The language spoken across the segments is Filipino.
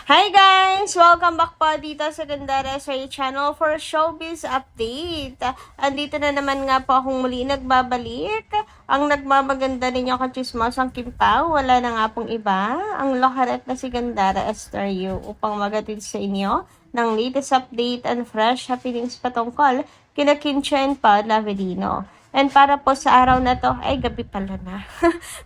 Hi guys! Welcome back po dito sa Gandara Sari Channel for Showbiz Update. Andito na naman nga po akong muli nagbabalik. Ang nagmamaganda ninyo kachismosang Kimpao, wala na nga pong iba. Ang lokaret na si Gandara Esther Yu upang magatid sa inyo ng latest update and fresh happenings patungkol kina Kincho and Paul Lavelino. And para po sa araw na to, ay gabi pala na.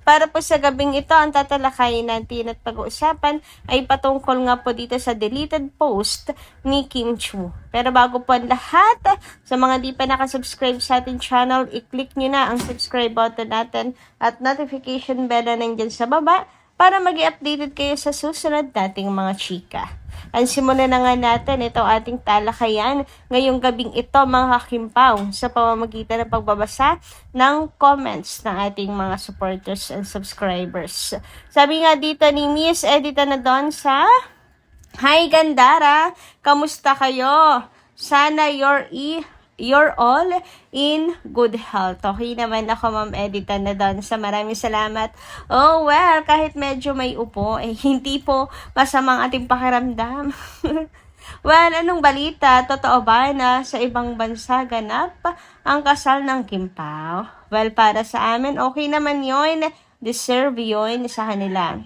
Para po sa gabing ito, ang tatalakayin natin at pag-uusapan ay patungkol nga po dito sa deleted post ni Kim Chu. Pero bago po ang lahat, sa mga di pa nakasubscribe sa ating channel, i-click nyo na ang subscribe button natin at notification bell na nandyan sa baba para mag-i-updated kayo sa susunod nating mga chika. Ang simulan na nga natin itong ating talakayan ngayong gabing ito mga kakimpaw sa pamamagitan ng pagbabasa ng comments ng ating mga supporters and subscribers. Sabi nga dito ni Miss Edita na doon sa Hi Gandara, kamusta kayo? Sana you're all in good health. Okay naman ako, Ma'am Edita na doon sa maraming salamat. Oh, well, kahit medyo may upo, hindi po masamang ating pakiramdam. Well, anong balita? Totoo ba na sa ibang bansa ganap ang kasal ng Kimpao? Well, para sa amin, okay naman yon. Deserve yon sa kanila.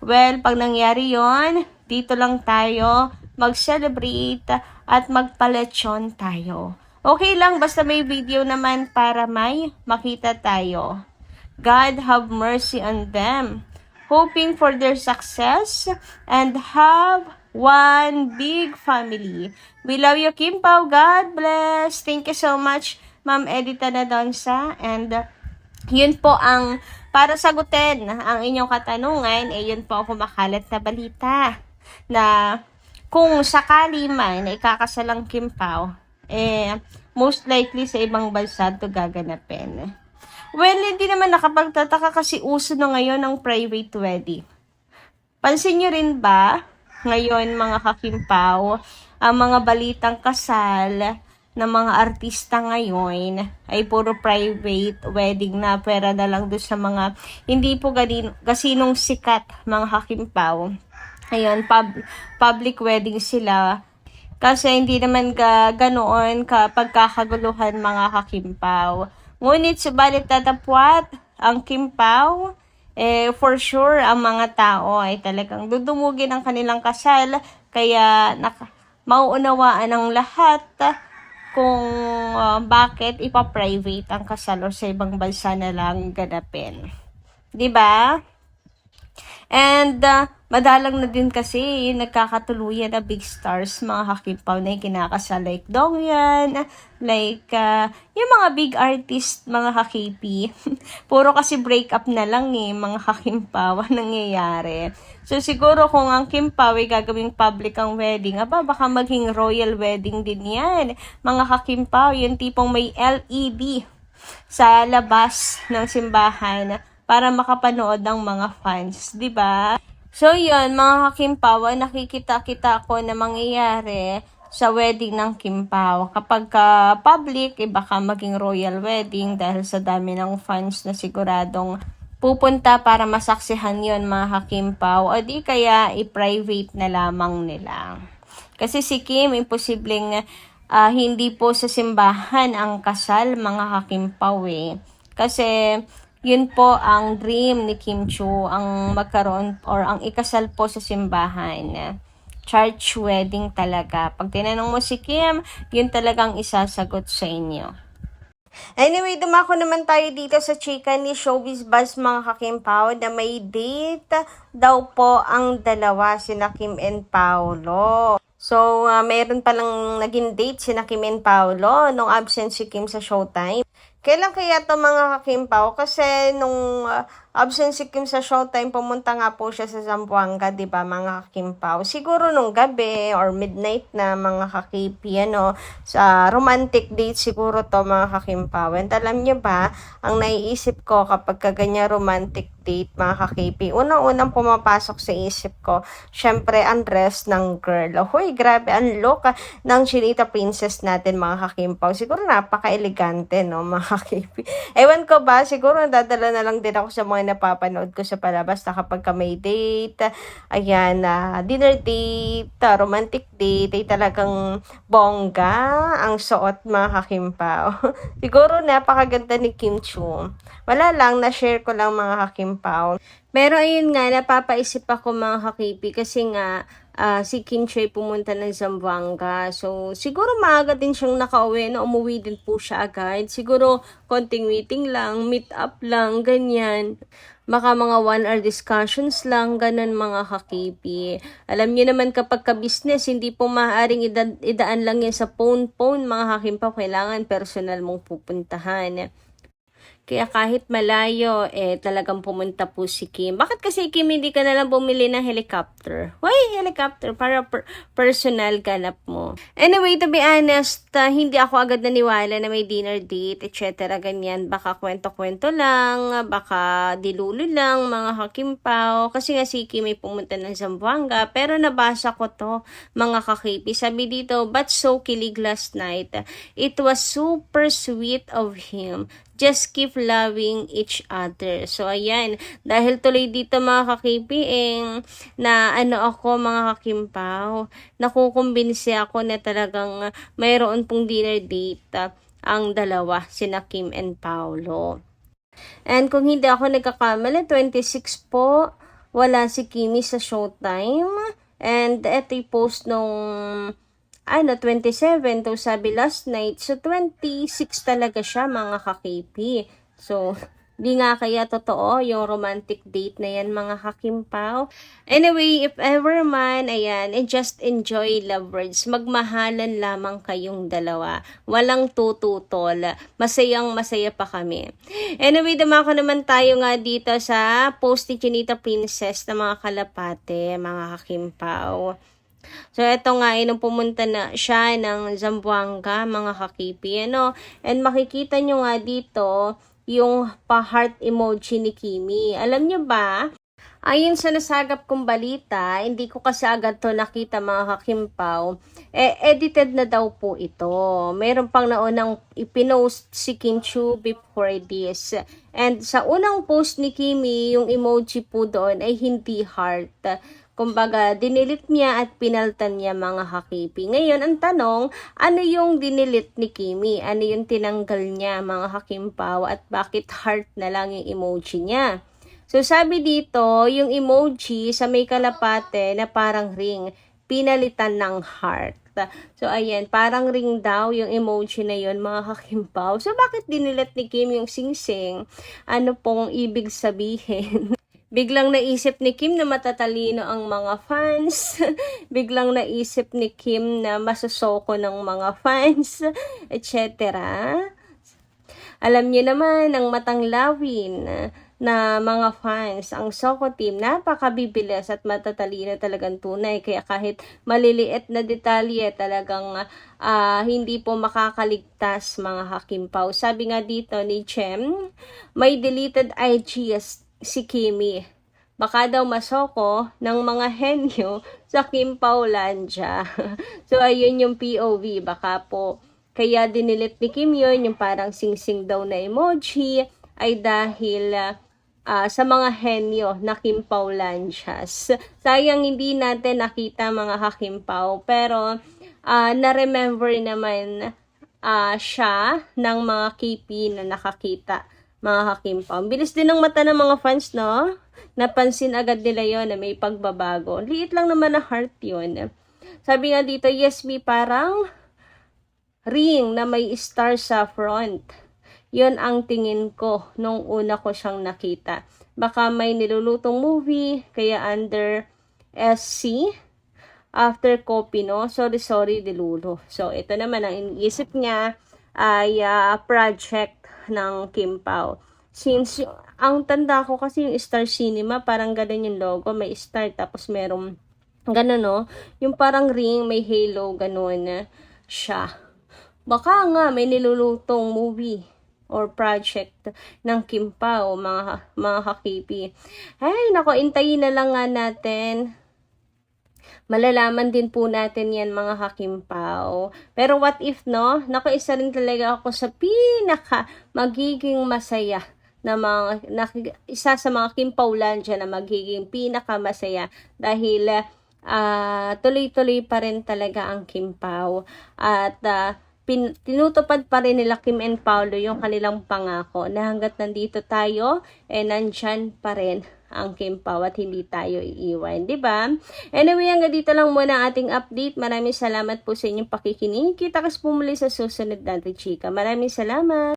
Well, pag nangyari yon, dito lang tayo mag-celebrate at magpalechon tayo. Okay lang, basta may video naman para may makita tayo. God have mercy on them. Hoping for their success and have one big family. We love you, Kimpao. God bless. Thank you so much, Ma'am Edita Nadonsa. And yun po ang para sagutin ang inyong katanungan, yun po ang kumakalat na balita na kung sakali man ikakasal ang Kimpao, most likely sa ibang bansa ito gaganapin. Well, hindi naman nakapagtataka kasi uso na ngayon ang private wedding. Pansin nyo rin ba, ngayon mga kakimpaw, ang mga balitang kasal ng mga artista ngayon ay puro private wedding na, pera na lang doon sa mga hindi po gasinong sikat mga kakimpaw. Ayun, public wedding sila. Kasi hindi naman ganoon pagkakaguluhan mga kakimpaw. Ngunit subalit tatapwat ang Kimpao, for sure ang mga tao ay talagang dudumugin ang kanilang kasal. Kaya mauunawaan ng lahat kung bakit ipa-private ang kasal o sa ibang bansa na lang ganapin. 'Di ba? And madalang na din kasi yung nagkakatuluyan na big stars, mga kakimpaw na yung kinakasal like Dongyan, like yung mga big artist, mga kakipi. Puro kasi break up na lang mga kakimpaw nangyayari. So siguro kung ang Kimpao ay gagawing public ang wedding, baka maging royal wedding din yan. Mga kakimpaw, yung tipong may LED sa labas ng simbahan para makapanood ng mga fans, 'di ba? So 'yun, mga kakimpaw, nakikita-kita ko na mangyayari sa wedding ng Kimpao. Kapag public, baka maging royal wedding dahil sa dami ng fans na siguradong pupunta para masaksihan 'yon, mga kakimpaw. O di kaya i-private na lamang nila. Kasi si Kim, imposibleng hindi po sa simbahan ang kasal, mga kakimpaw Kasi yun po ang dream ni Kim Chu, ang magkaroon or ang ikasal po sa simbahan. Church wedding talaga. Pag tinanong mo si Kim, yun talagang isasagot sa inyo. Anyway, dumako naman tayo dito sa chika ni Showbiz Buzz, mga kakimpaw, na may date daw po ang dalawa, sina Kim and Paolo. So, mayroon palang naging date sina Kim and Paolo nung absent si Kim sa Showtime. Kailan kaya to mga kakimpaw? Kasi nung absent si Kim sa Showtime, pumunta nga po siya sa Zamboanga, di ba mga kakimpaw? Siguro nung gabi or midnight na, mga kakipi, sa romantic date siguro to, mga kakimpaw. And alam nyo ba, ang naiisip ko kapag kaganyan romantic date, mga kakipi, unang-unang pumapasok sa isip ko, syempre ang dress ng girl. Hoy, grabe, ang look ng Chinita Princess natin, mga kakimpaw. Siguro napaka-elegante, no, mga kakipi. Ewan ko ba, siguro dadala na lang din ako sa mga mga napapanood ko sa palabas na kapag ka may date, ayan, dinner date, romantic date, ay talagang bongga ang suot mga kakimpaw. Siguro napakaganda ni Kim Chu. Wala lang, na-share ko lang mga kakimpaw. Pero ayun nga, napapaisip ako mga kakipi kasi nga si Kim Chu ay pumunta ng Zamboanga. So, siguro maaga din siyang nakauwi na umuwi din po siya agad. Siguro konting meeting lang, meet up lang, ganyan. Baka mga 1 hour discussions lang, ganun mga kakipi. Alam niyo naman kapag ka-business, hindi po maaaring idaan lang yan sa phone mga kakimpaw. Kailangan personal mong pupuntahan. Kaya kahit malayo, talagang pumunta po si Kim. Bakit kasi Kim, hindi ka nalang bumili ng helicopter? Why helicopter? Para personal ganap mo. Anyway, to be honest, hindi ako agad naniwala na may dinner date, etc. Ganyan. Baka kwento-kwento lang, baka dilulo lang, mga kakimpaw. Kasi nga si Kim ay pumunta ng Zamboanga. Pero nabasa ko to, mga kakipi. Sabi dito, but so kilig last night. It was super sweet of him. Just keep loving each other. So, ayan. Dahil tuloy dito mga kakiping, na ako mga kakimpaw, nakukumbinsi ako na talagang mayroon pong dinner date ang dalawa, sina Kim and Paolo. And kung hindi ako nagkakamali, 26 po, wala si Kimi sa Showtime. And ito'y post nung 27, to sabi last night. So, 26 talaga siya, mga kakipi. So, di nga kaya totoo yung romantic date na yan, mga kakimpaw. Anyway, if ever man, ayan, and just enjoy lovebirds. Magmahalan lamang kayong dalawa. Walang tututol. Masayang masaya pa kami. Anyway, dumako naman tayo nga dito sa post ni Chinita Princess na mga kalapate, mga kakimpaw. So, eto nga, nung pumunta na siya ng Zamboanga, mga kakipi, and makikita nyo nga dito, yung pa-heart emoji ni Kimi. Alam nyo ba, ayon sa nasagap kong balita, hindi ko kasi agad to nakita mga kakimpaw, edited na daw po ito. Meron pang naunang ipinost si Kim Chu before this. And sa unang post ni Kimi, yung emoji po doon ay hindi heart. Kumbaga, dinilit niya at pinaltan niya, mga kakipi. Ngayon, ang tanong, ano yung dinilit ni Kimi? Ano yung tinanggal niya, mga kakimpaw? At bakit heart na lang yung emoji niya? So, sabi dito, yung emoji sa may kalapate na parang ring, pinalitan ng heart. So, ayan, parang ring daw yung emoji na yun, mga kakimpaw. So, bakit dinilit ni Kim yung singsing? Ano pong ibig sabihin? Biglang naisip ni Kim na matatalino ang mga fans. Biglang naisip ni Kim na masusoko ng mga fans, etc. Alam niyo naman, ang matanglawin na mga fans, ang Soko team, napakabibilis at matatalino talagang tunay. Kaya kahit maliliit na detalye, talagang hindi po makakaligtas, mga kakimpaw. Sabi nga dito ni Chem, may deleted IGs si Kimi. Baka daw masoko ng mga henyo sa Kim Paulandia. So, ayun yung POV. Baka po, kaya dinilit ni Kim yun, yung parang sing-sing daw na emoji, ay dahil sa mga henyo na Kim Paulandias. Sayang hindi natin nakita, mga kakimpaw. Pero, na-remember naman siya ng mga KP na nakakita, mga kakimpaw. Bilis din ng mata ng mga fans, no? Napansin agad nila yon na may pagbabago. Liit lang naman na heart yun. Sabi nga dito, yes, me, parang ring na may star sa front. Yon ang tingin ko nung una ko siyang nakita. Baka may nilulutong movie, kaya under SC, after copy, no? Sorry, dilulo. So, ito naman ang iniisip niya ay project ng Kim Pao. Since ang tanda ko kasi yung Star Cinema, parang ganun yung logo, may star tapos merong ganun, no? Yung parang ring, may halo, ganun siya. Baka nga may nilulutong movie or project ng Kim Pao, mga kakipi. Ay, nako, intayin na lang nga natin. Malalaman din po natin yan, mga kakimpaw. Pero what if, no? Naku, isa rin talaga ako sa pinaka magiging masaya isa sa mga Kimpaulandia na magiging pinakamasaya dahil tuloy-tuloy pa rin talaga ang Kimpaw at tinutupad pa rin nila Kim and Paolo yung kanilang pangako na hanggat nandito tayo, nandyan pa rin ang Kimpaw at hindi tayo iiwan, di ba? Anyway, hanggang dito lang muna ating update. Maraming salamat po sa inyong pakikinig. Kita kas po muli sa susunod natin, chika. Maraming salamat!